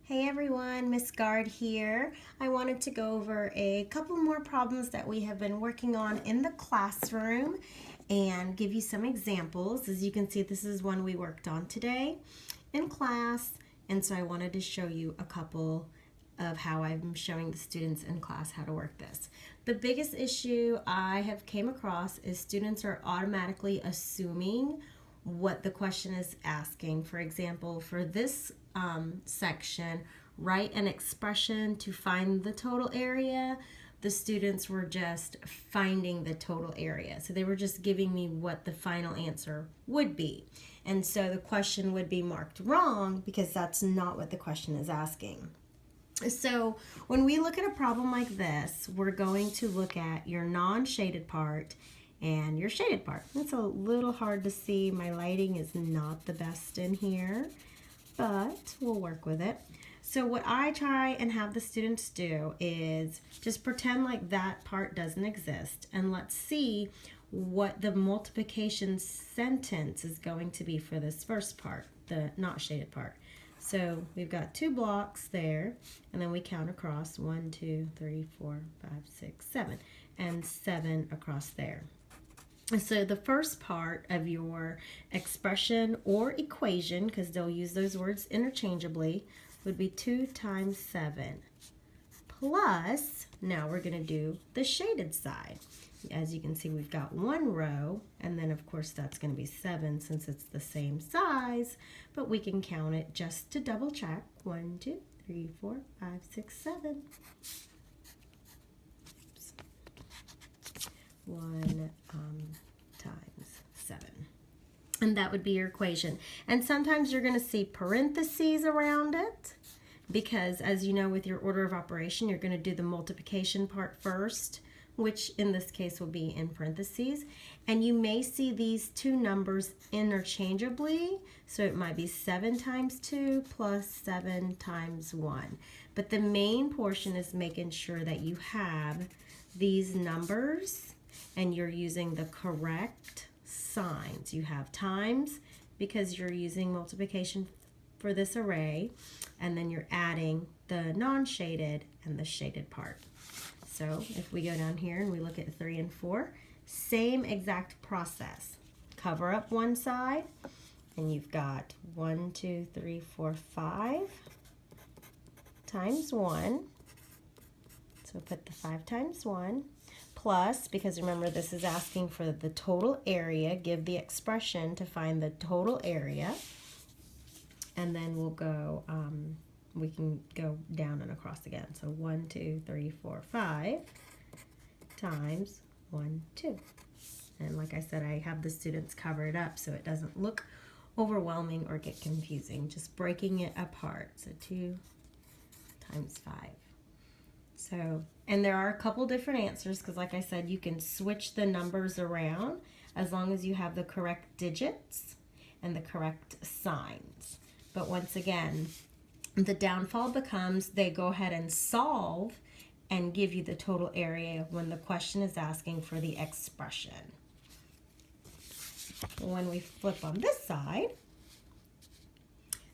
Hey everyone, Miss Garde here. I wanted to go over a couple more problems that we have been working on in the classroom and give you some examples. As you can see, this is one we worked on today in class, and so I wanted to show you a couple of how I'm showing the students in class how to work this. The biggest issue I have came across is students are automatically assuming what the question is asking. For example, for this section, write an expression to find the total area. The students were just finding the total area. So they were just giving me what the final answer would be. And so the question would be marked wrong because that's not what the question is asking. So when we look at a problem like this, we're going to look at your non-shaded part and your shaded part. It's a little hard to see. My lighting is not the best in here, but we'll work with it. So what I try and have the students do is just pretend like that part doesn't exist, and let's see what the multiplication sentence is going to be for this first part, the not shaded part. So we've got 2 blocks there, and then we count across 1, 2, 3, 4, 5, 6, 7, and 7 across there. So the first part of your expression or equation, because they'll use those words interchangeably, would be 2 times 7 plus, now we're going to do the shaded side. As you can see, we've got 1 row, and then of course that's going to be 7 since it's the same size, but we can count it just to double check. 1, 2, 3, 4, 5, 6, 7. 1 times 7. And that would be your equation. And sometimes you're going to see parentheses around it because, as you know, with your order of operation, you're going to do the multiplication part first, which in this case will be in parentheses. And you may see these two numbers interchangeably. So it might be 7 times 2 plus 7 times 1. But the main portion is making sure that you have these numbers and you're using the correct signs. You have times because you're using multiplication for this array, and then you're adding the non-shaded and the shaded part. So if we go down here and we look at 3 and 4, same exact process. Cover up one side, and you've got 1, 2, 3, 4, 5 times 1. So put the 5 times 1. Plus, because remember this is asking for the total area, give the expression to find the total area. And then we'll go, we can go down and across again. So 1, 2, 3, 4, 5 times 1, 2. And like I said, I have the students cover it up so it doesn't look overwhelming or get confusing. Just breaking it apart. So 2 times 5. So, and there are a couple different answers because like I said, you can switch the numbers around as long as you have the correct digits and the correct signs. But once again, the downfall becomes they go ahead and solve and give you the total area when the question is asking for the expression. When we flip on this side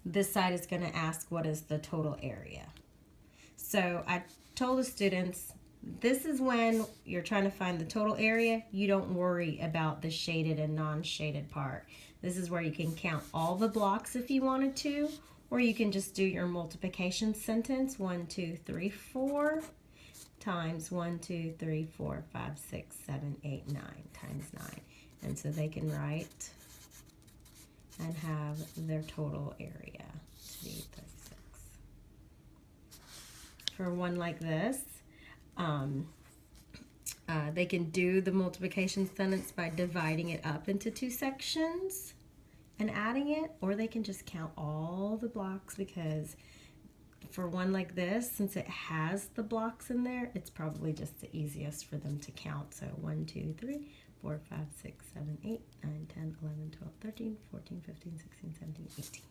is going to ask what is the total area. So I told the students, this is when you're trying to find the total area, you don't worry about the shaded and non-shaded part. This is where you can count all the blocks if you wanted to, or you can just do your multiplication sentence, 1, 2, 3, 4 times 1, 2, 3, 4, 5, 6, 7, 8, 9 times 9. And so they can write and have their total area to be 36. For one like this, they can do the multiplication sentence by dividing it up into 2 sections and adding it, or they can just count all the blocks because for one like this, since it has the blocks in there, it's probably just the easiest for them to count. So 1, 2, 3, 4, 5, 6, 7, 8, 9, 10, 11, 12, 13, 14, 15, 16, 17, 18.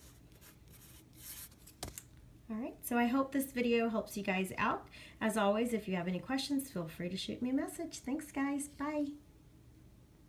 All right, so I hope this video helps you guys out. As always, if you have any questions, feel free to shoot me a message. Thanks, guys. Bye.